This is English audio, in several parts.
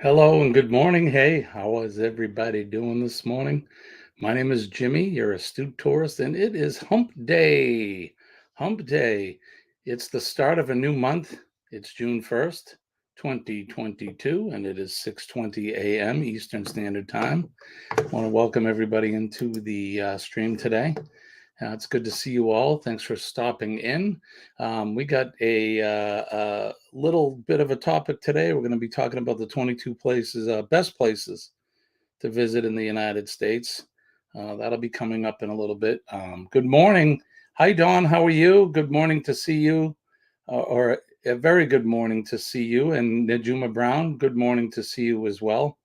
Hello and good morning. Hey, how is everybody doing this morning? My name is Jimmy, your astute tourist, and it is Hump Day. Hump Day. It's the start of a new month. It's June 1st, 2022, and it is 6:20 a.m. Eastern Standard Time. I want to welcome everybody into the stream today. It's good to see you all. Thanks for stopping in. We got a little bit of a topic today. We're going to be talking about the 22 places, best places to visit in the United States. That'll be coming up in a little bit. Good morning. Hi, Dawn. How are you? Good morning to see you, or a very good morning to see you. And Najuma Brown, good morning to see you as well.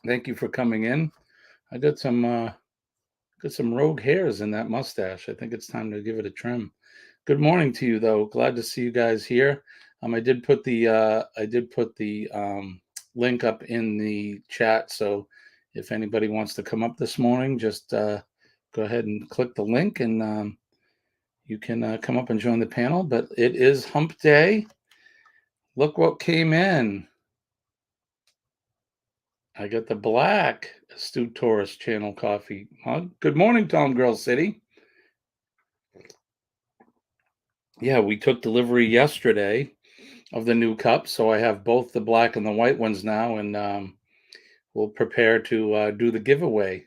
Thank you for coming in. I got some rogue hairs in that mustache. I think it's time to give it a trim. Good morning to you, though. Glad to see you guys here. I did put the link up in the chat. So if anybody wants to come up this morning, just go ahead and click the link, and you can come up and join the panel. But it is Hump Day. Look what came in. I got the black Astute Tourist Channel coffee mug. Good morning, Tom Girl City. Yeah, we took delivery yesterday of the new cups, so I have both the black and the white ones now, and we'll prepare to do the giveaway.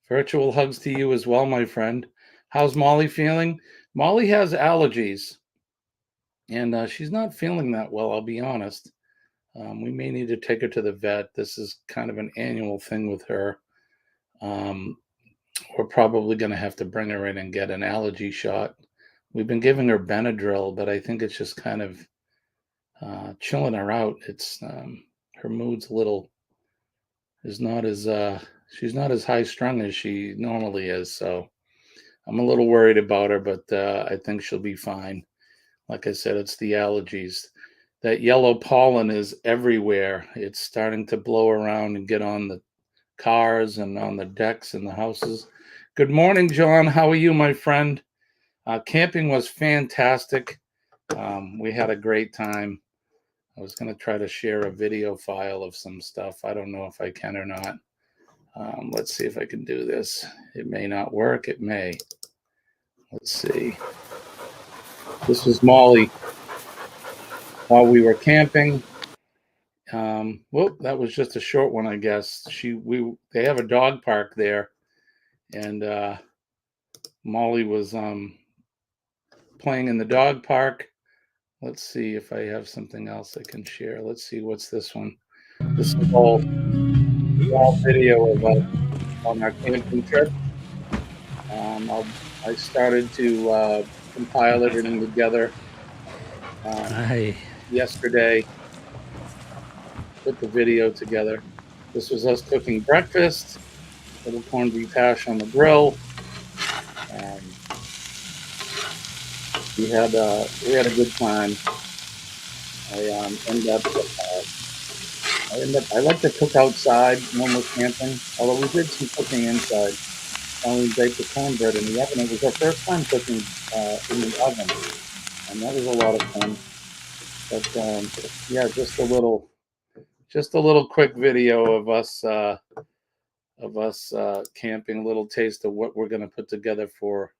Virtual hugs to you as well, my friend. How's Molly feeling? Molly has allergies, and she's not feeling that well, I'll be honest. We may need to take her to the vet. This is kind of an annual thing with her. Um, we're probably going to have to bring her in and get an allergy shot. We've been giving her Benadryl, but I think it's just kind of chilling her out. It's her mood's a little is not as she's not as high strung as she normally is. So I'm a little worried about her, but I think she'll be fine. Like I said, it's the allergies. That yellow pollen is everywhere. It's starting to blow around and get on the cars and on the decks in the houses. Good morning, John. How are you, my friend? Camping was fantastic. We had a great time. I was going to try to share a video file of some stuff. I don't know if I can or not. Let's see if I can do this. It may not work. It may. Let's see. This was Molly while we were camping. Well, that was just a short one, I guess. They have a dog park there, and Molly was playing in the dog park. Let's see if I have something else I can share. Let's see, what's this one? This is all video of us on our camping trip. I started to compile everything together Hi. yesterday, put the video together. This was us cooking breakfast, little corned beef hash on the grill. We had a good time. I end up I like to cook outside when we're camping, although we did some cooking inside. And we baked the cornbread in the oven. It was our first time cooking in the oven, and that was a lot of fun. But yeah, just a little quick video of us camping. A little taste of what we're going to put together for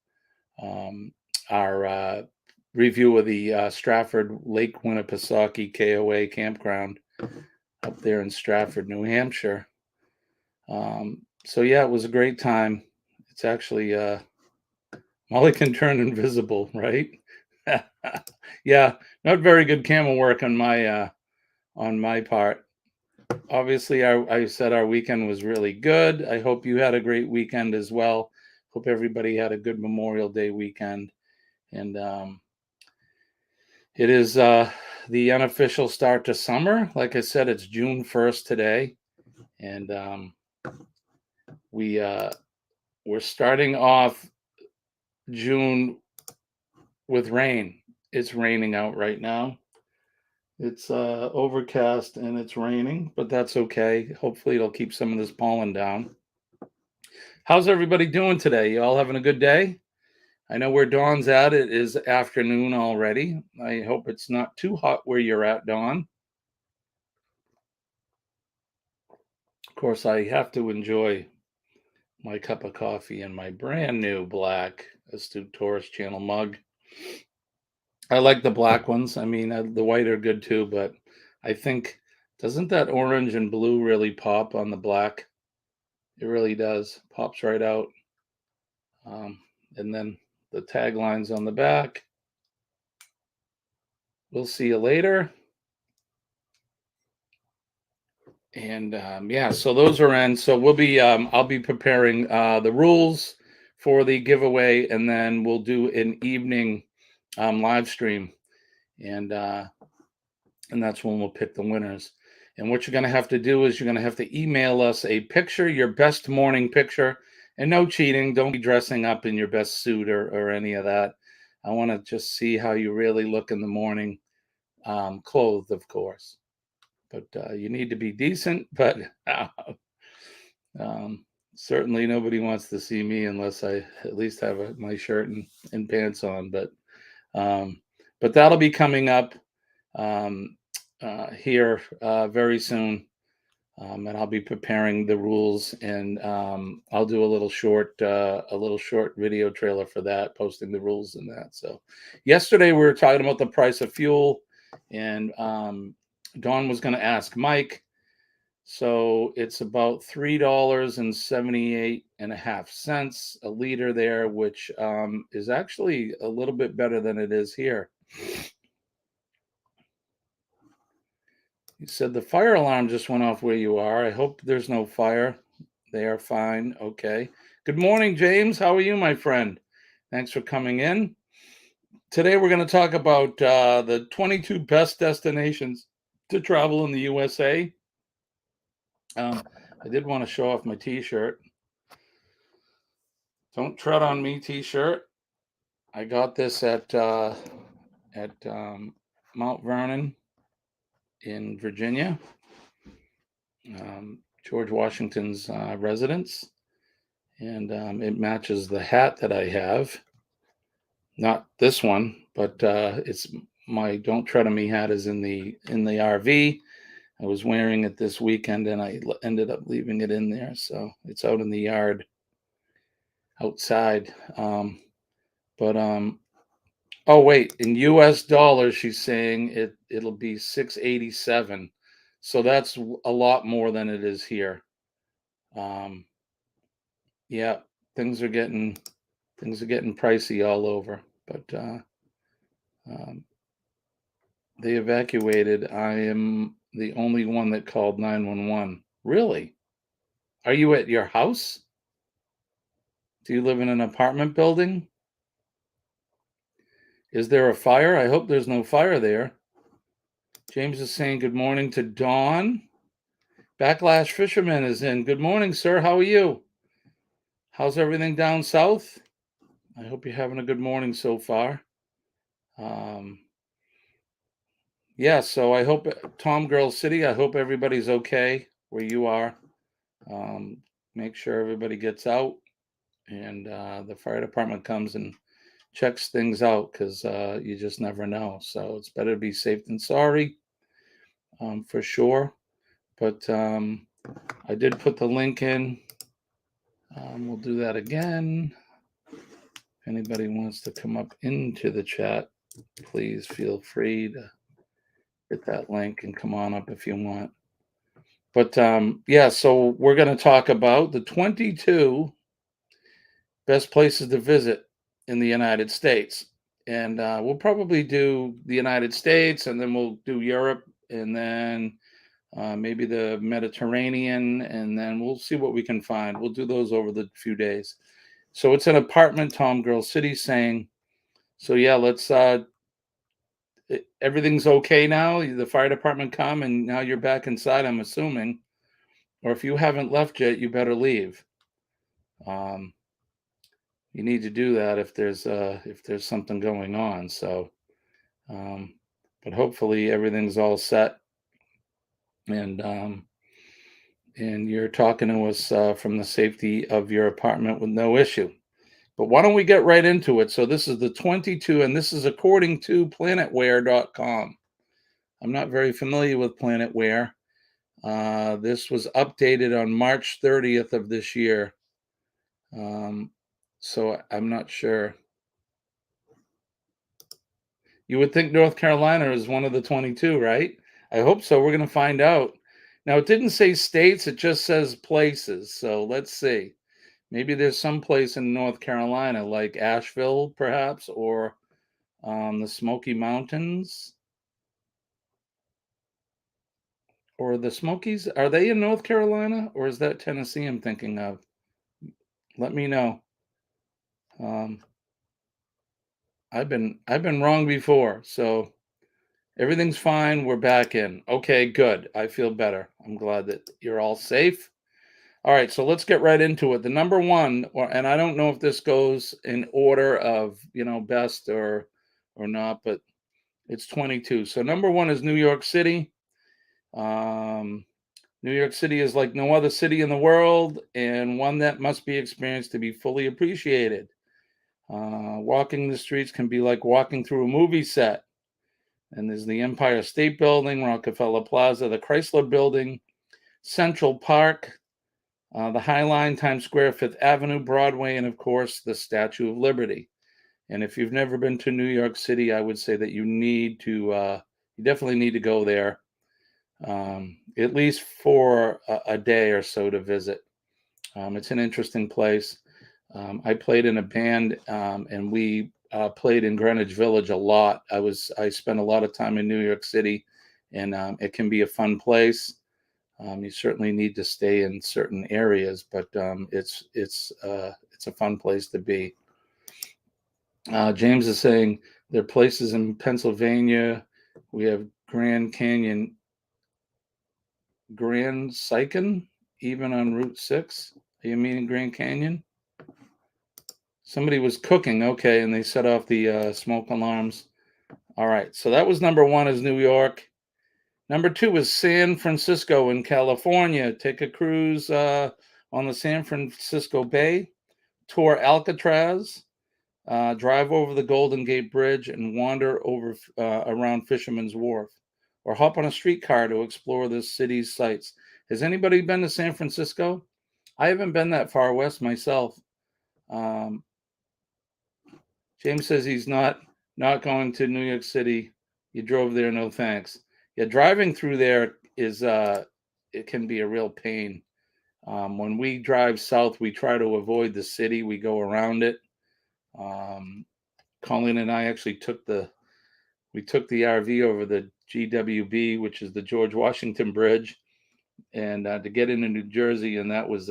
um, our review of the Stratford Lake Winnipesaukee KOA campground up there in Stratford, New Hampshire. So yeah, it was a great time. It's actually Molly can turn invisible, right? Yeah, not very good camera work on my part. Obviously, I said our weekend was really good. I hope you had a great weekend as well. Hope everybody had a good Memorial Day weekend. And it is the unofficial start to summer. Like I said, it's June 1st today. And we're starting off June with rain. It's raining out right now. It's overcast and it's raining, but that's okay. Hopefully, it'll keep some of this pollen down. How's everybody doing today? You all having a good day? I know where Dawn's at. It is afternoon already. I hope it's not too hot where you're at, Dawn. course, I have to enjoy my cup of coffee in my brand new black Astute Taurus Channel mug. I like the black ones. I mean, the white are good too, but I think doesn't that orange and blue really pop on the black? It really does. Pops right out. Um, and then the taglines on the back. We'll see you later. And yeah, so those are in. So I'll be preparing the rules for the giveaway, and then we'll do an evening live stream, and uh, and that's when we'll pick the winners. And what you're going to have to do is you're going to have to email us a picture, your best morning picture, and no cheating. Don't be dressing up in your best suit or any of that. I want to just see how you really look in the morning, clothed, of course. But you need to be decent. But um, certainly nobody wants to see me unless I at least have my shirt and pants on. Um, but that'll be coming up. Here very soon, and I'll be preparing the rules, and I'll do a little short video trailer for that, posting the rules and that. So, yesterday we were talking about the price of fuel, and Dawn was going to ask Mike. So it's about $3.78 a liter there, which is actually a little bit better than it is here. You said the fire alarm just went off where you are. I hope there's no fire. They are fine. Okay. Good morning, James. How are you, my friend? Thanks for coming in. Today, we're going to talk about the 22 best destinations to travel in the USA. I did want to show off my t-shirt. Don't tread on me t-shirt. I got this at Mount Vernon in Virginia. George Washington's residence, and it matches the hat that I have. Not this one, but it's my "Don't Tread on Me" hat is in the RV. I was wearing it this weekend, and I ended up leaving it in there, so it's out in the yard outside. But oh wait, in U.S. dollars, she's saying it'll be 687, so that's a lot more than it is here. Um, yeah, things are getting pricey all over. But um, they evacuated. I am the only one that called 911. Really? Are you at your house? Do you live in an apartment building? Is there a fire? I hope there's no fire there. James is saying good morning to Dawn. Backlash Fisherman is in. Good morning, sir. How are you? How's everything down south? I hope you're having a good morning so far. Yeah, so I hope Tom Girl City, I hope everybody's okay where you are. Make sure everybody gets out, and the fire department comes and checks things out, because you just never know. So it's better to be safe than sorry, for sure. But I did put the link in. We'll do that again. If anybody wants to come up into the chat, please feel free to hit that link and come on up if you want. But yeah, so we're going to talk about the 22 best places to visit in the United States. And we'll probably do the United States, and then we'll do Europe, and then maybe the Mediterranean, and then we'll see what we can find. We'll do those over the few days. So it's an apartment, Tom Girl City saying. So yeah, let's everything's okay now. The fire department come, and now you're back inside, I'm assuming. Or if you haven't left yet, you better leave. You need to do that if there's something going on. So, but hopefully everything's all set, and you're talking to us from the safety of your apartment with no issue. But why don't we get right into it? So this is the 22, and this is according to planetwear.com. I'm not very familiar with Planetwear. This was updated on March 30th of this year. So I'm not sure. You would think North Carolina is one of the 22, right? I hope so. We're going to find out. Now, it didn't say states, it just says places. So let's see. Maybe there's some place in North Carolina, like Asheville, perhaps, or the Smoky Mountains, or the Smokies. Are they in North Carolina, or is that Tennessee I'm thinking of? Let me know. Um, I've been wrong before, so everything's fine. We're back in. Okay, good. I feel better. I'm glad that you're all safe. All right, so let's get right into it. The number one, and I don't know if this goes in order of best or not, but it's 22. So number one is New York City. Um, New York City is like no other city in the world, and one that must be experienced to be fully appreciated. Walking the streets can be like walking through a movie set. And there's the Empire State Building, Rockefeller Plaza, the Chrysler Building, Central Park, the High Line, Times Square, Fifth Avenue, Broadway, and of course, the Statue of Liberty. And if you've never been to New York City, I would say that you definitely need to go there, at least for a day or so to visit. It's an interesting place. I played in a band, and we played in Greenwich Village a lot. I spent a lot of time in New York City, and it can be a fun place. You certainly need to stay in certain areas, but it's a fun place to be. James is saying there are places in Pennsylvania. We have Grand Canyon, Grand Sycan, even on Route 6. Are you meaning Grand Canyon? Somebody was cooking, okay, and they set off the smoke alarms. All right, so that was number one is New York. Number two is San Francisco in California. Take a cruise on the San Francisco Bay, tour Alcatraz, drive over the Golden Gate Bridge, and wander over around Fisherman's Wharf, or hop on a streetcar to explore the city's sights. Has anybody been to San Francisco? I haven't been that far west myself. Um, James says he's not going to New York City. You drove there, no thanks. Yeah, driving through there is it can be a real pain. When we drive south, we try to avoid the city. We go around it. Um, Colleen and I actually took the RV over the GWB, which is the George Washington Bridge, and to get into New Jersey, and that was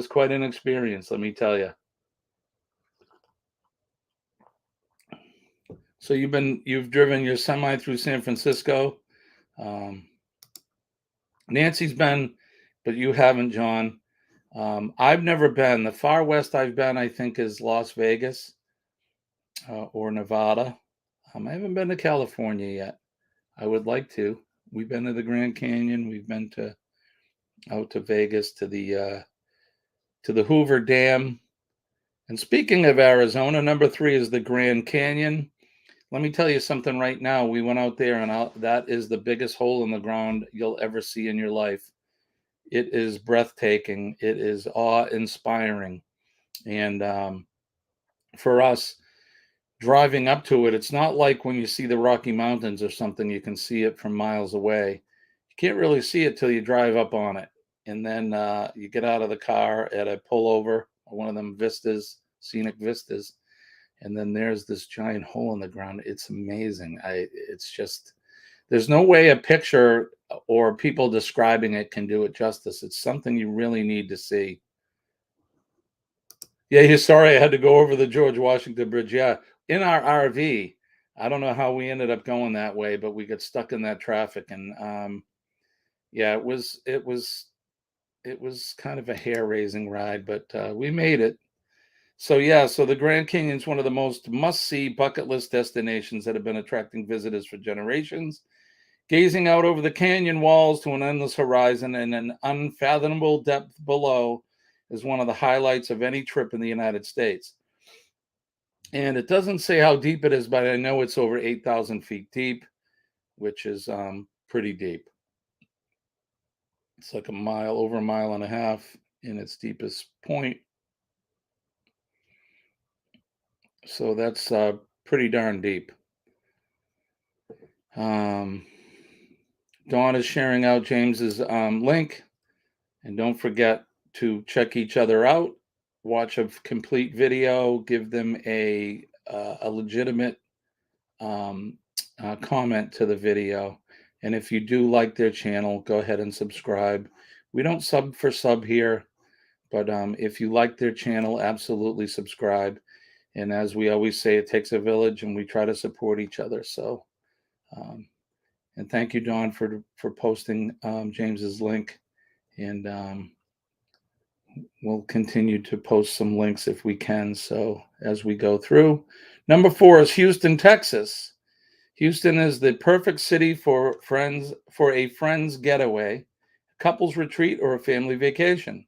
quite an experience. Let me tell you. So you've driven your semi through San Francisco. Um, Nancy's been, but you haven't, John. I've never been. The far west I've been, I think, is Las Vegas or Nevada. I haven't been to California yet. I would like to. We've been to the Grand Canyon. We've been to out to Vegas to the Hoover Dam. And speaking of Arizona, number three is the Grand Canyon. Let me tell you something right now. We went out there, and that is the biggest hole in the ground you'll ever see in your life. It is breathtaking. It is awe-inspiring. And for us, driving up to it, it's not like when you see the Rocky Mountains or something, you can see it from miles away. You can't really see it till you drive up on it. And then you get out of the car at a pullover, one of them vistas, scenic vistas, and then there's this giant hole in the ground. It's amazing. It's just there's no way a picture or people describing it can do it justice. It's something you really need to see. Yeah, you're sorry I had to go over the George Washington Bridge. Yeah, in our RV. I don't know how we ended up going that way, but we got stuck in that traffic, and yeah, it was kind of a hair raising ride, but we made it. So yeah, so the Grand Canyon is one of the most must-see bucket list destinations that have been attracting visitors for generations. Gazing out over the canyon walls to an endless horizon and an unfathomable depth below is one of the highlights of any trip in the United States. And it doesn't say how deep it is, but I know it's over 8,000 feet deep, which is pretty deep. It's like a mile, over a mile and a half in its deepest point. So that's pretty darn deep. Um, Dawn is sharing out James's link. And don't forget to check each other out, watch a complete video, give them a legitimate um, comment to the video. And if you do like their channel, go ahead and subscribe. We don't sub for sub here, but if you like their channel, absolutely subscribe. And as we always say, it takes a village, and we try to support each other. So, um, and thank you, Dawn, for posting James's link. And we'll continue to post some links if we can. So as we go through, number 4 is Houston, Texas. Houston is the perfect city for a friends getaway, couples retreat, or a family vacation.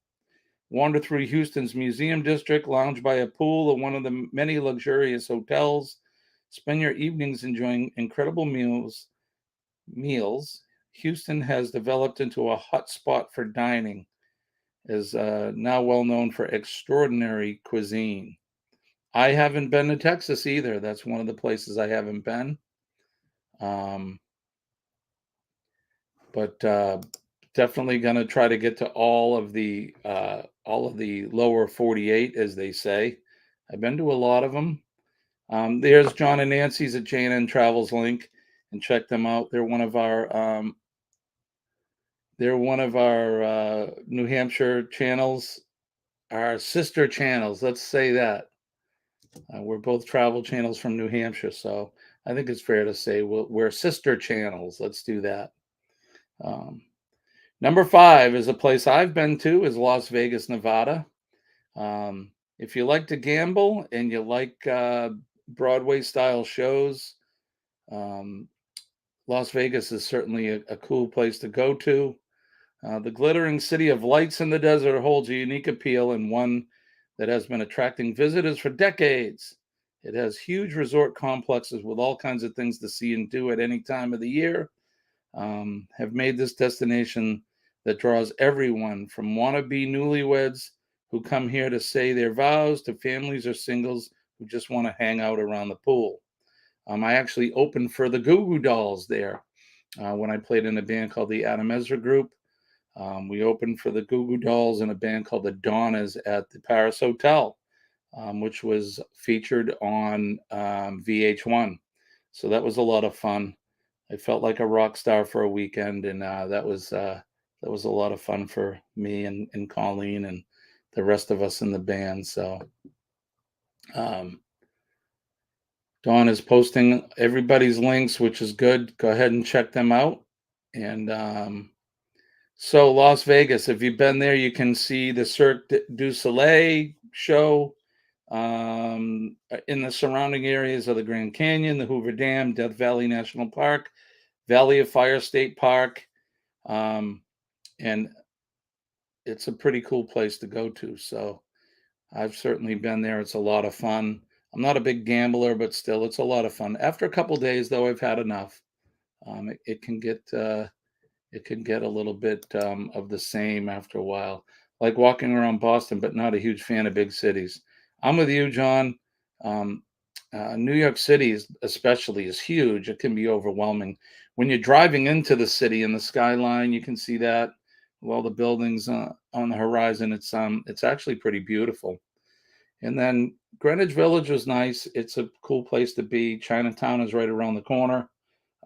Wander through Houston's museum district, lounge by a pool or one of the many luxurious hotels, spend your evenings enjoying incredible meals. Houston has developed into a hot spot for dining, is now well known for extraordinary cuisine. I haven't been to Texas either. That's one of the places I haven't been. Um, but definitely going to try to get to all of the lower 48, as they say. I've been to a lot of them. There's John and Nancy's at J&N Travels link, and check them out. They're one of our New Hampshire channels, our sister channels. Let's say that. We're both travel channels from New Hampshire, so I think it's fair to say we're sister channels. Let's do that. Um, Number 5 is a place I've been to, is Las Vegas, Nevada. If you like to gamble and you like Broadway style shows, um, Las Vegas is certainly a cool place to go to. The glittering city of lights in the desert holds a unique appeal, and one that has been attracting visitors for decades. It has huge resort complexes with all kinds of things to see and do at any time of the year. Have made this destination that draws everyone from wannabe newlyweds who come here to say their vows to families or singles who just want to hang out around the pool. I actually opened for the Goo Goo Dolls there when I played in a band called the Adam Ezra Group. We opened for the Goo Goo Dolls in a band called the Donnas at the Paris Hotel, which was featured on VH1. So that was a lot of fun. I felt like a rock star for a weekend, and that was a lot of fun for me and Colleen and the rest of us in the band. So um, Dawn is posting everybody's links, which is good. Go ahead and check them out. And so Las Vegas, if you've been there, you can see the Cirque du Soleil show in the surrounding areas of the Grand Canyon, the Hoover Dam, Death Valley National Park, Valley of Fire State Park. And it's a pretty cool place to go to. So I've certainly been there. It's a lot of fun. I'm not a big gambler, but still, it's a lot of fun. After a couple days, though, I've had enough. It can get a little bit of the same after a while, like walking around Boston, but not a huge fan of big cities. I'm with you, John. Um, New York City, especially, is huge. It can be overwhelming. When you're driving into the city and the skyline, you can see that with all the buildings on the horizon. It's actually pretty beautiful. And then Greenwich Village was nice. It's a cool place to be. Chinatown is right around the corner.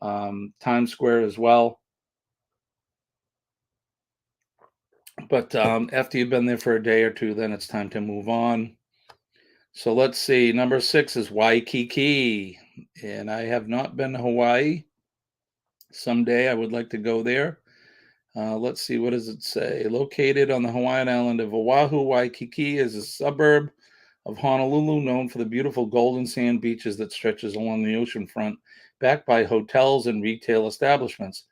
Times Square as well. But after you've been there for a day or two, then it's time to move on. So let's see. Number 6 is Waikiki. And I have not been to Hawaii. Someday I would like to go there. Let's see. What does it say? Located on the Hawaiian island of Oahu, Waikiki is a suburb of Honolulu known for the beautiful golden sand beaches that stretches along the ocean front, backed by hotels and retail establishments.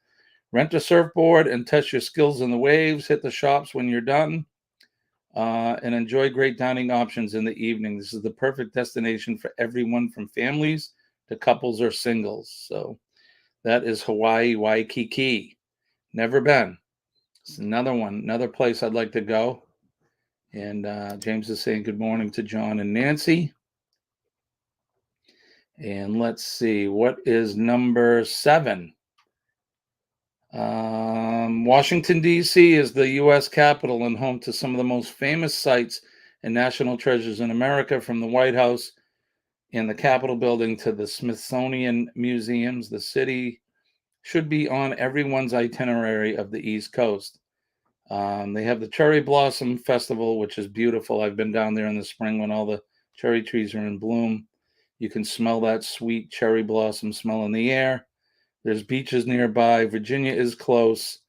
Rent a surfboard and test your skills in the waves. Hit the shops when you're done. And enjoy great dining options in the evening. This is the perfect destination for everyone from families to couples or singles. So that is Hawaii, Waikiki. Never been. It's another one, another place I'd like to go. And James is saying good morning to John and Nancy. And let's see, what is number 7? Washington, D.C. is the U.S. capital and home to some of the most famous sites and national treasures in America, from the White House and the Capitol building to the Smithsonian museums. The city should be on everyone's itinerary of the East Coast. They have the Cherry Blossom Festival, which is beautiful. I've been down there in the spring when all the cherry trees are in bloom. You can smell that sweet cherry blossom smell in the air. There's beaches nearby. Virginia is close.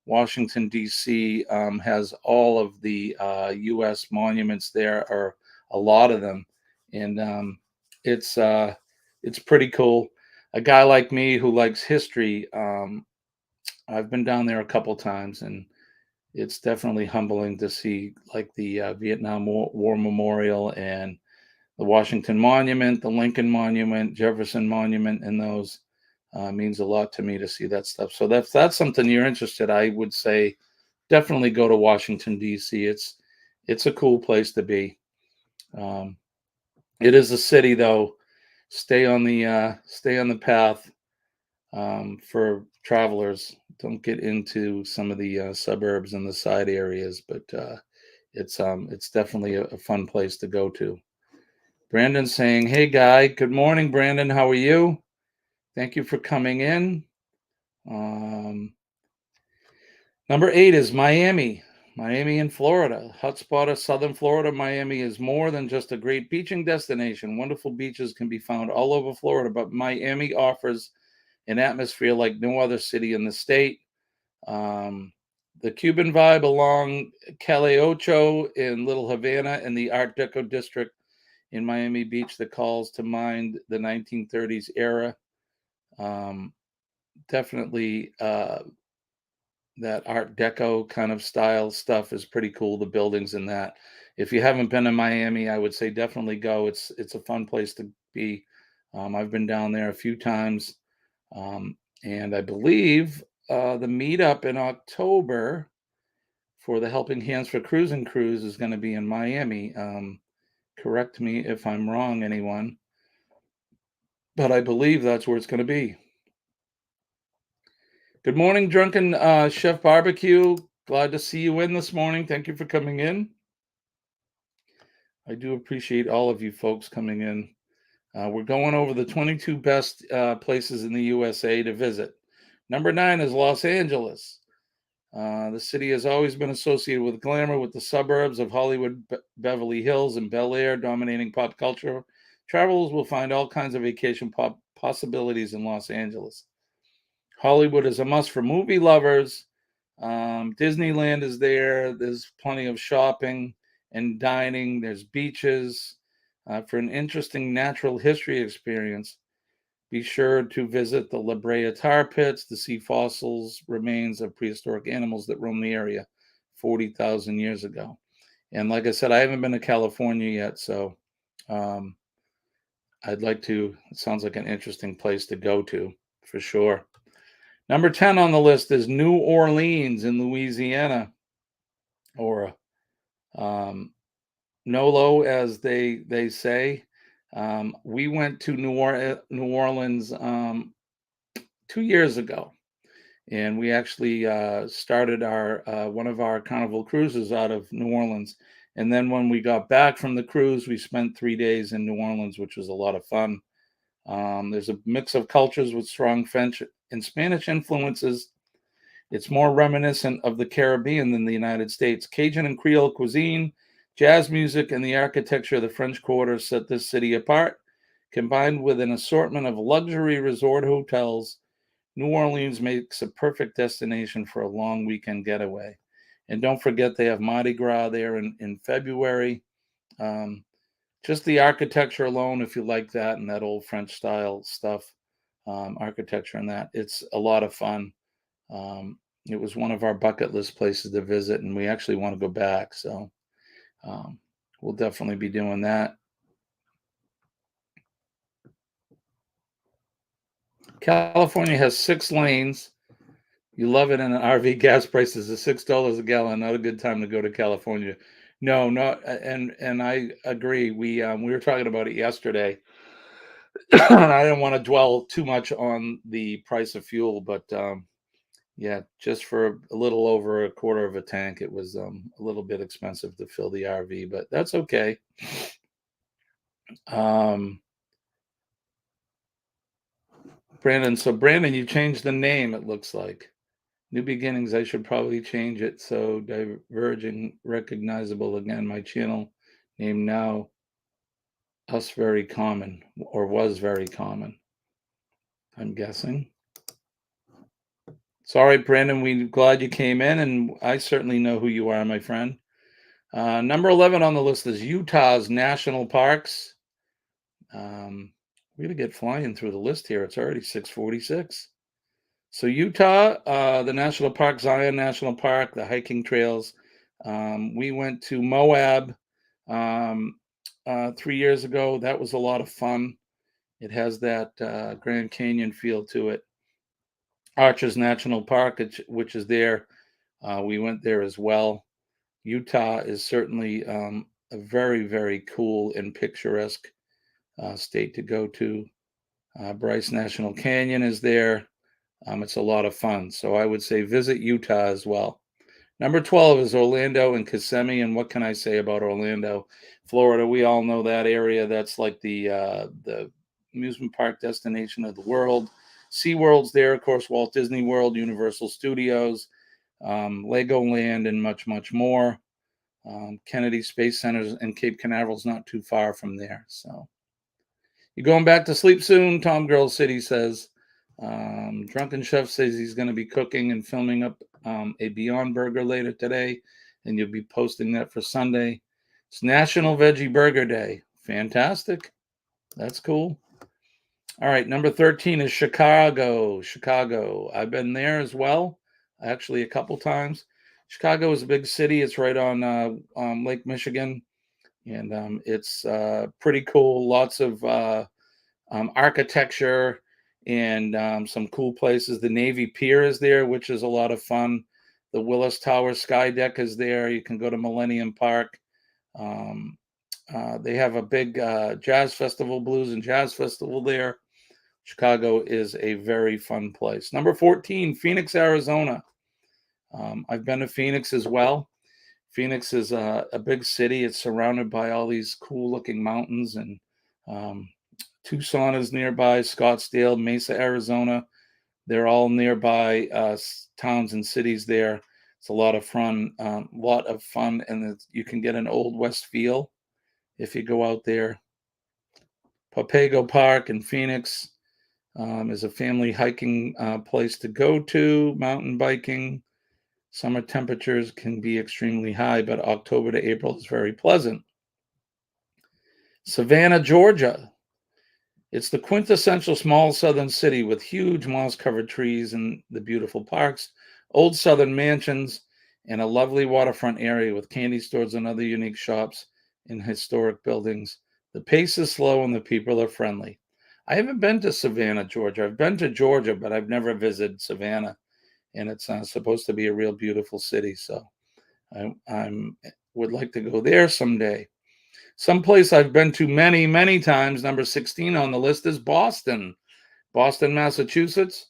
Washington, D.C. Has all of the U.S. monuments there, or a lot of them. And it's uh, it's pretty cool. A guy like me who likes history, I've been down there a couple times, and it's definitely humbling to see like the Vietnam War Memorial and the Washington Monument, the Lincoln Monument, Jefferson Monument, and those means a lot to me to see that stuff. So that's something you're interested, I would say definitely go to Washington D.C. It's a cool place to be. Um, it is a city though. Stay on the path for travelers. Don't get into some of the suburbs and the side areas, but it's definitely a fun place to go to. Brandon saying, "Hey guy, good morning, Brandon. How are you? Thank you for coming in." Um, Number 8 is Miami. Miami in Florida, hotspot of southern Florida. Miami is more than just a great beaching destination. Wonderful beaches can be found all over Florida, but Miami offers an atmosphere like no other city in the state. Um, the Cuban vibe along Calle Ocho in Little Havana and the Art Deco district in Miami Beach that calls to mind the 1930s era. Um, Definitely that Art Deco kind of style stuff is pretty cool. The buildings in that. If you haven't been to Miami, I would say definitely go. It's a fun place to be. I've been down there a few times, um, and I believe the meetup in October for the Helping Hands for Cruising Cruise is going to be in Miami. Correct me if I'm wrong, anyone, but I believe that's where it's going to be. Good morning, Drunken Chef Barbecue. Glad to see you in this morning. Thank you for coming in. I do appreciate all of you folks coming in. We're going over the 22 best places in the USA to visit. Number 9 is Los Angeles. The city has always been associated with glamour, with the suburbs of Hollywood, Beverly Hills, and Bel Air dominating pop culture. Travelers will find all kinds of vacation possibilities in Los Angeles. Hollywood is a must for movie lovers. Disneyland is there. There's plenty of shopping and dining. There's beaches. For an interesting natural history experience, be sure to visit the La Brea tar pits to see fossils, remains of prehistoric animals that roamed the area 40,000 years ago. And like I said, I haven't been to California yet, so um, I'd like to. It sounds like an interesting place to go to for sure. Number 10 on the list is New Orleans in Louisiana, or um, NOLO, as they say. We went to New Orleans 2 years ago, and we actually started our one of our Carnival cruises out of New Orleans. And then when we got back from the cruise, we spent 3 days in New Orleans, which was a lot of fun. There's a mix of cultures with strong French and Spanish influences. It's more reminiscent of the Caribbean than the United States. Cajun and Creole cuisine, jazz music, and the architecture of the French Quarter set this city apart. Combined with an assortment of luxury resort hotels, New Orleans makes a perfect destination for a long weekend getaway. And don't forget, they have Mardi Gras there in February. Um, just the architecture alone, if you like that and that old French style stuff, architecture and that, it's a lot of fun. It was one of our bucket list places to visit, and we actually want to go back. So um, we'll definitely be doing that. California has 6 lanes You love it in an RV. Gas prices are $6 a gallon. Not a good time to go to California. No, not and I agree. We were talking about it yesterday, and I didn't want to dwell too much on the price of fuel, but yeah, just for a little over a quarter of a tank, it was a little bit expensive to fill the RV, but that's okay. Um, Brandon, so Brandon, you changed the name. It looks like New Beginnings. I should probably change it so Diverging recognizable again. My channel name now us very common or was very common. I'm guessing. Sorry, Brandon. We glad you came in, and I certainly know who you are, my friend. Number 11 on the list is Utah's national parks. We're gonna get flying through the list here. It's already 6:46. So Utah, the national park, Zion National Park, the hiking trails. We went to Moab 3 years ago. That was a lot of fun. It has that Grand Canyon feel to it. Arches National Park, which is there. We went there as well. Utah is certainly a very, very cool and picturesque state to go to. Bryce National Canyon is there. It's a lot of fun. So I would say visit Utah as well. Number 12 is Orlando and Kissimmee. And what can I say about Orlando, Florida? We all know that area. That's like the amusement park destination of the world. SeaWorld's there, of course, Walt Disney World, Universal Studios, Legoland, and much, much more. Kennedy Space Center and Cape Canaveral's not too far from there. So you're going back to sleep soon, Tom Girl City says. Drunken Chef says he's going to be cooking and filming up a Beyond Burger later today, and you'll be posting that for Sunday. It's National Veggie Burger Day. Fantastic. That's cool. All right, number 13 is Chicago. Chicago. I've been there as well, actually, a couple times. Chicago is a big city. It's right on Lake Michigan, and it's pretty cool. Lots of architecture and some cool places. The Navy Pier is there, which is a lot of fun. The Willis Tower Sky Deck is there. You can go to Millennium Park. Um, they have a big jazz festival, blues and jazz festival there. Chicago is a very fun place. Number 14, Phoenix, Arizona. I've been to Phoenix as well. Phoenix is a big city. It's surrounded by all these cool looking mountains, and um, Tucson is nearby, Scottsdale, Mesa, Arizona. They're all nearby towns and cities there. It's a lot of fun, and you can get an old west feel if you go out there. Papago Park in Phoenix is a family hiking place to go to. Mountain biking. Summer temperatures can be extremely high, but October to April is very pleasant. Savannah, Georgia. It's the quintessential small southern city with huge moss-covered trees and the beautiful parks, old southern mansions, and a lovely waterfront area with candy stores and other unique shops in historic buildings. The pace is slow and the people are friendly. I haven't been to Savannah, Georgia. I've been to Georgia, but I've never visited Savannah, and it's supposed to be a real beautiful city. So I would like to go there someday. Someplace I've been to many, many times, number 16 on the list is Boston. Boston, Massachusetts.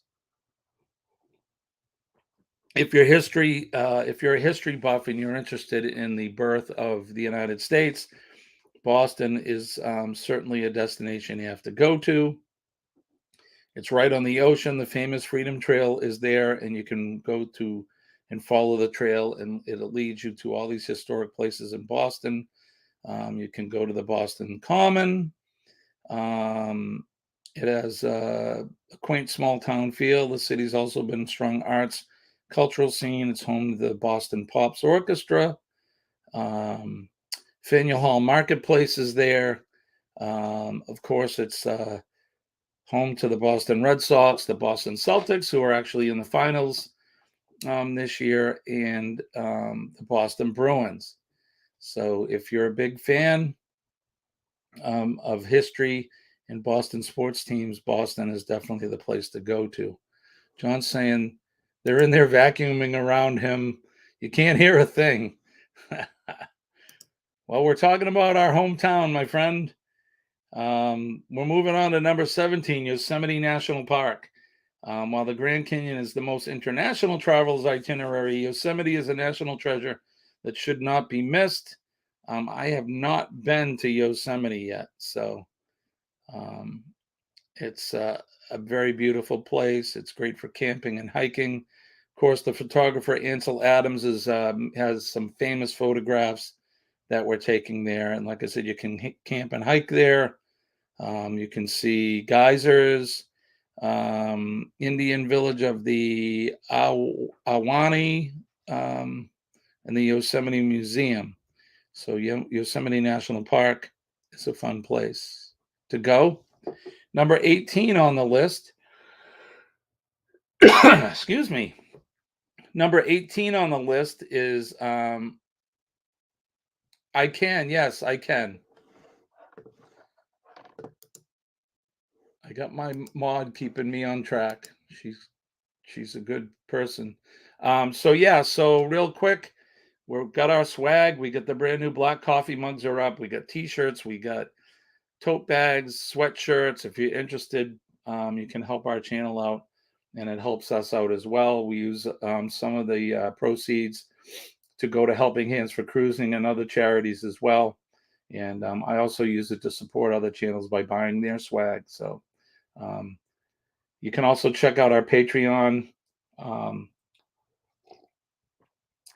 If you're a history buff and you're interested in the birth of the United States, Boston is certainly a destination you have to go to. It's right on the ocean. The famous Freedom Trail is there, and you can go to and follow the trail, and it'll lead you to all these historic places in Boston. You can go to the Boston Common. Um, it has a quaint small town feel. The city's also been a strong arts, cultural scene. It's home to the Boston Pops Orchestra. Um, Faneuil Hall Marketplace is there. Of course, it's home to the Boston Red Sox, the Boston Celtics, who are actually in the finals this year, and the Boston Bruins. So if you're a big fan of history and Boston sports teams, Boston is definitely the place to go to. John's saying They're in there vacuuming around him. You can't hear a thing. Well, we're talking about our hometown, my friend. We're moving on to number 17, Yosemite National Park. While the Grand Canyon is the most international travelers itinerary, Yosemite is a national treasure that should not be missed. I have not been to Yosemite yet, so um, it's a very beautiful place. It's great for camping and hiking. Of course, the photographer Ansel Adams has some famous photographs that we're taking there, and like I said, you can camp and hike there. You can see geysers, Indian village of the Awani, um, and the Yosemite Museum. So Yosemite National Park is a fun place to go. Number 18 on the list, excuse me. Number 18 on the list is I can, yes, I can. I got my mod keeping me on track. She's a good person. So yeah, so real quick, we've got our swag. We got the brand new black coffee mugs are up. We got t-shirts, we got tote bags, sweatshirts. If you're interested, you can help our channel out, and it helps us out as well. We use some of the proceeds to go to Helping Hands for Cruising and other charities as well. And I also use it to support other channels by buying their swag. So um, you can also check out our Patreon. Um,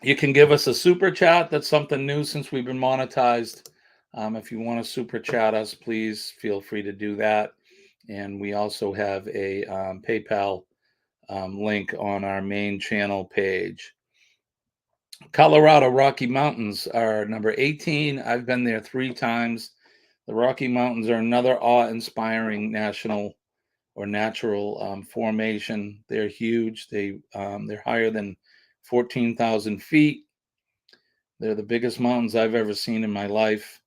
you can give us a super chat. That's something new since we've been monetized. If you want to super chat us, please feel free to do that. And we also have a PayPal link on our main channel page. Colorado Rocky Mountains are number 18. I've been there 3 times. The Rocky Mountains are another awe-inspiring national or natural formation. They're huge. They're higher than 14,000 feet. They're the biggest mountains I've ever seen in my life.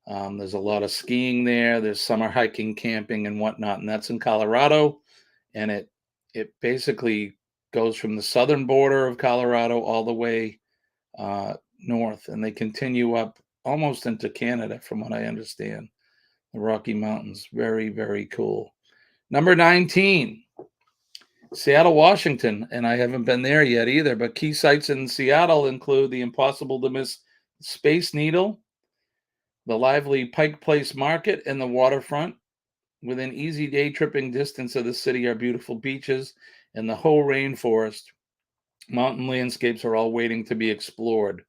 There's a lot of skiing there. There's summer hiking, camping, and whatnot, and that's in Colorado. And it basically goes from the southern border of Colorado all the way north, and they continue up almost into Canada, from what I understand. The Rocky Mountains, very, very cool. Number 19, Seattle, Washington, and I haven't been there yet either, but key sites in Seattle include the impossible to miss Space Needle, the lively Pike Place Market, and the waterfront. Within easy day tripping distance of the city are beautiful beaches and the whole rainforest. Mountain landscapes are all waiting to be explored,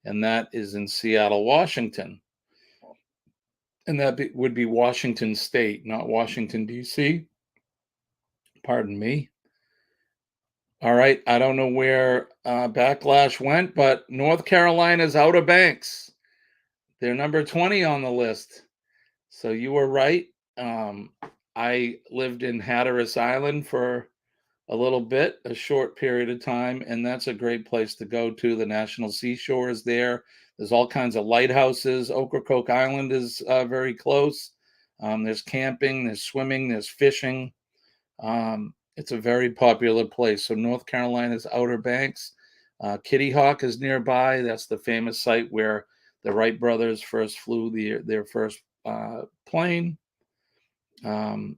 and that is in Seattle, Washington. And would be Washington State, not Washington, D.C. Pardon me. All right, I don't know where Backlash went, but North Carolina's Outer Banks. They're number 20 on the list. So you were right. Um, I lived in Hatteras Island for a little bit, a short period of time, and that's a great place to go to. The National Seashore is there. There's all kinds of lighthouses. Ocracoke Island is very close. There's camping, there's swimming, there's fishing. It's a very popular place. So North Carolina's Outer Banks. Kitty Hawk is nearby. That's the famous site where the Wright brothers first flew their first plane. And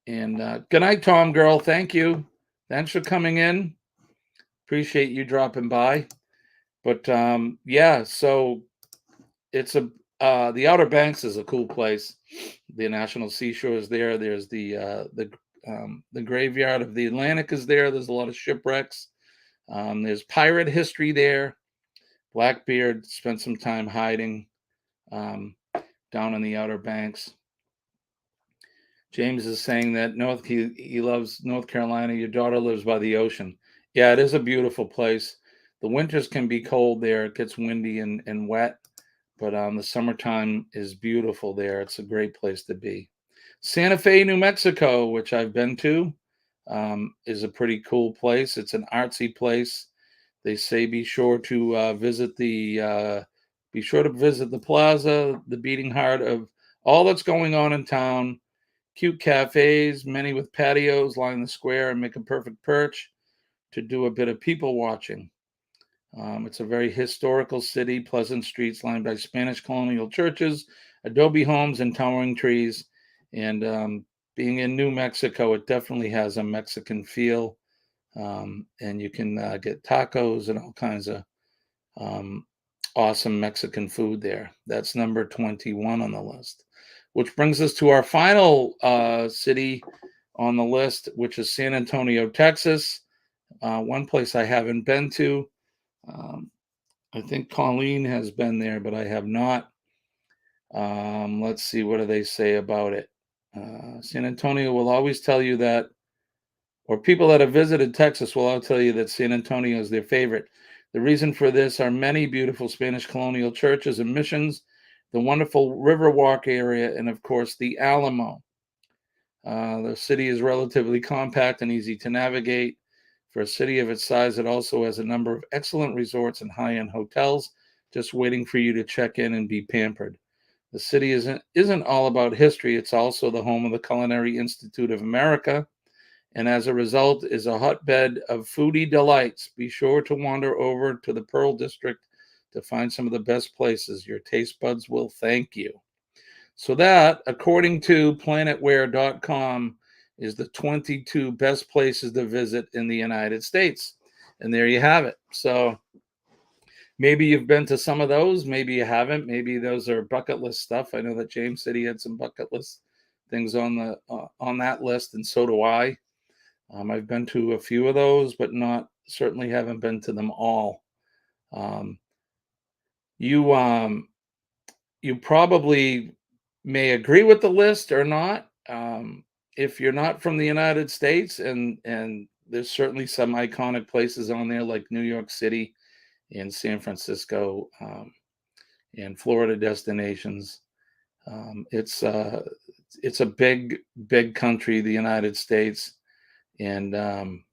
good night, Tom girl. Thank you. Thanks for coming in. Appreciate you dropping by. But yeah, so it's the Outer Banks is a cool place. The National Seashore is there. There's the graveyard of the Atlantic is there. There's a lot of shipwrecks. There's pirate history there. Blackbeard spent some time hiding down in the Outer Banks. James is saying that he loves North Carolina. Your daughter lives by the ocean. Yeah, it is a beautiful place. The winters can be cold there. It gets windy and wet, but the summertime is beautiful there. It's a great place to be. Santa Fe, New Mexico, which I've been to, is a pretty cool place. It's an artsy place. They say be sure to visit the plaza, the beating heart of all that's going on in town. Cute cafes, many with patios line the square and make a perfect perch to do a bit of people watching. It's a very historical city, pleasant streets lined by Spanish colonial churches, adobe homes, and towering trees. And being in New Mexico, it definitely has a Mexican feel. And you can get tacos and all kinds of um, awesome Mexican food there. That's number 21 on the list, which brings us to our final city on the list, which is San Antonio, Texas. One place I haven't been to. Um, I think Colleen has been there, but I have not. Let's see, what do they say about it? San Antonio will always tell you that, or people that have visited Texas will all tell you that San Antonio is their favorite. The reason for this are many beautiful Spanish colonial churches and missions, the wonderful Riverwalk area, and of course, the Alamo. The city is relatively compact and easy to navigate. For a city of its size, it also has a number of excellent resorts and high end hotels just waiting for you to check in and be pampered. The city isn't all about history, it's also the home of the Culinary Institute of America, and as a result is a hotbed of foodie delights. Be sure to wander over to the Pearl District to find some of the best places. Your taste buds will thank you. So that, according to planetware.com, is the 22 best places to visit in the United States. And there you have it. So maybe you've been to some of those, maybe you haven't. Maybe those are bucket list stuff. I know that James said he had some bucket list things on that list, and so do I. I've been to a few of those, but not certainly haven't been to them all. Um, you you probably may agree with the list or not. If you're not from the United States, and there's certainly some iconic places on there like New York City and San Francisco, and Florida destinations. It's a big country, the United States, and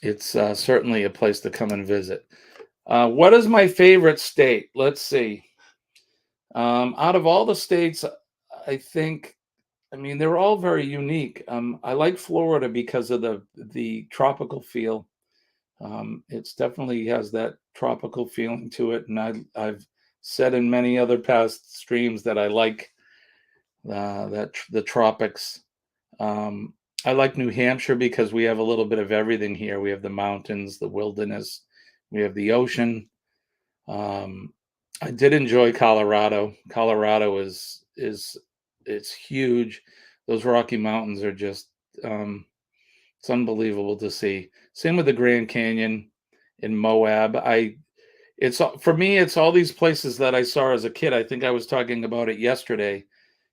it's certainly a place to come and visit. What is my favorite state? Let's see. Out of all the states, I think, I mean, they're all very unique. I like Florida because of the tropical feel. It's definitely has that tropical feeling to it, and I've said in many other past streams that I like the tropics. Um, I like New Hampshire because we have a little bit of everything here. We have the mountains, the wilderness, we have the ocean. Um, I did enjoy Colorado. Colorado is it's huge. Those Rocky Mountains are just it's unbelievable to see. Same with the Grand Canyon in Moab. For me, it's all these places that I saw as a kid. I think I was talking about it yesterday.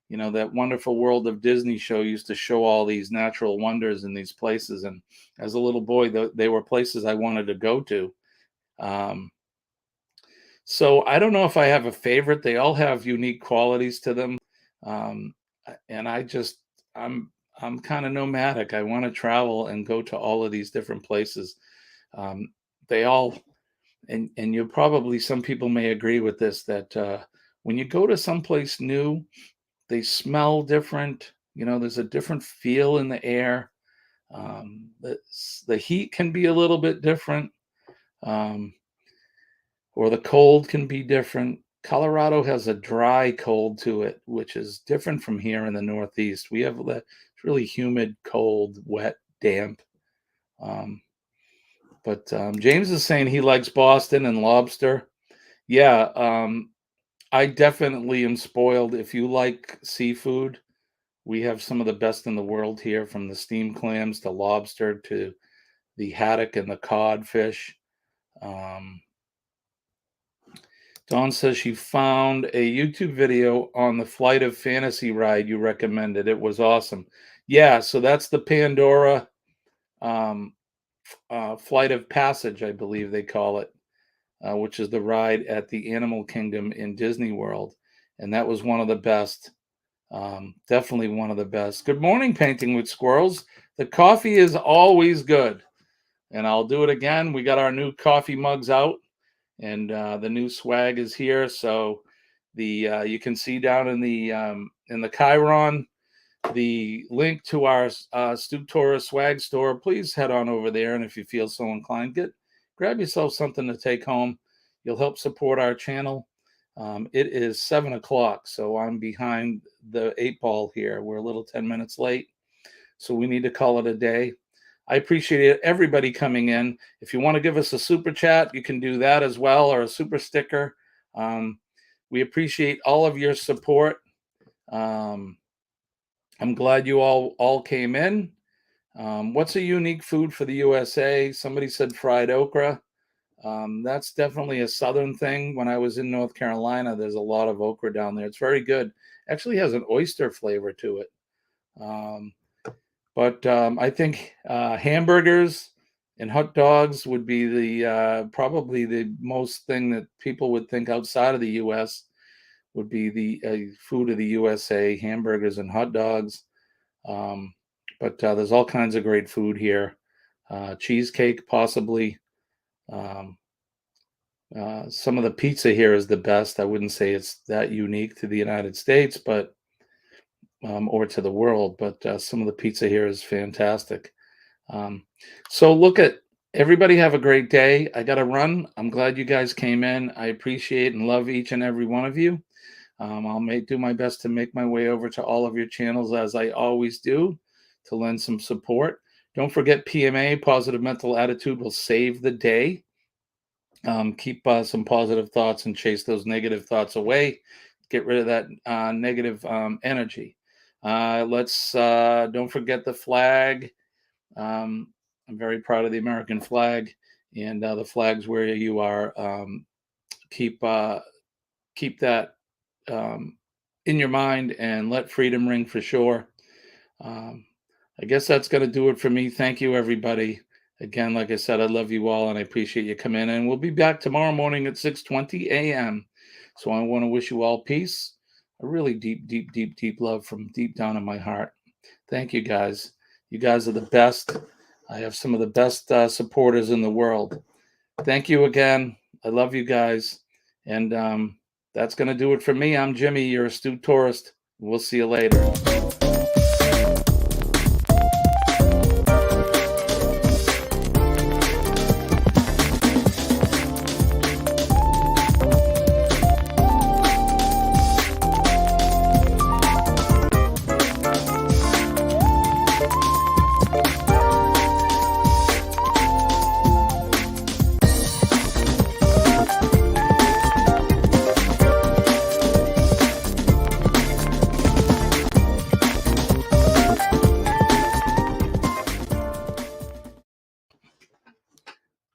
You know, that Wonderful World of Disney show used to show all these natural wonders in these places, and as a little boy, they were places I wanted to go to. Um, so I don't know if I have a favorite. They all have unique qualities to them, um, and I'm I'm kind of nomadic. I want to travel and go to all of these different places. Um, they all, and you probably, some people may agree with this, that when you go to someplace new, they smell different. You know, there's a different feel in the air. The heat can be a little bit different. Um, or the cold can be different. Colorado has a dry cold to it, which is different from here in the Northeast. We have it's really humid, cold, wet, damp. Um, but James is saying he likes Boston and lobster. Yeah, I definitely am spoiled. If you like seafood, we have some of the best in the world here, from the steamed clams to lobster to the haddock and the codfish. Um, Dawn says she found a YouTube video on the Flight of Fantasy ride you recommended. It was awesome. Yeah, so that's the Pandora um, Flight of Passage, I believe they call it, which is the ride at the Animal Kingdom in Disney World. And that was one of the best. Definitely one of the best. Good morning, Painting with Squirrels. The coffee is always good. And I'll do it again. We got our new coffee mugs out, and the new swag is here. So the you can see down in the Chiron the link to our Stu Torres swag store, please head on over there. And if you feel so inclined, grab yourself something to take home. You'll help support our channel. It is 7 o'clock, so I'm behind the 8 ball here. We're a little 10 minutes late, so we need to call it a day. I appreciate everybody coming in. If you want to give us a super chat, you can do that as well, or a super sticker. We appreciate all of your support. I'm glad you all came in. What's a unique food for the USA? Somebody said fried okra. That's definitely a southern thing. When I was in North Carolina, there's a lot of okra down there. It's very good. Actually has an oyster flavor to it. But I think hamburgers and hot dogs would be the probably the most thing that people would think outside of the U.S. would be the food of the USA, hamburgers and hot dogs. But there's all kinds of great food here. Cheesecake, possibly. Some of the pizza here is the best. I wouldn't say it's that unique to the United States, but or to the world, but some of the pizza here is fantastic. So look at everybody. Have a great day. I got to run. I'm glad you guys came in. I appreciate and love each and every one of you. I'll do my best to make my way over to all of your channels, as I always do, to lend some support. Don't forget PMA, positive mental attitude, will save the day. Keep some positive thoughts and chase those negative thoughts away. Get rid of that negative energy. Let's don't forget the flag. I'm very proud of the American flag, and the flags where you are. Keep that in your mind, and let freedom ring for sure. I guess that's going to do it for me. Thank you, everybody. Again, like I said, I love you all, and I appreciate you coming in. And we'll be back tomorrow morning at 6:20 a.m. So I want to wish you all peace, a really deep, deep, deep, deep love from deep down in my heart. Thank you, guys. You guys are the best. I have some of the best supporters in the world. Thank you again. I love you guys. And that's going to do it for me. I'm Jimmy, your astute tourist. We'll see you later.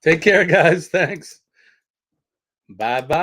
Take care, guys. Thanks. Bye-bye.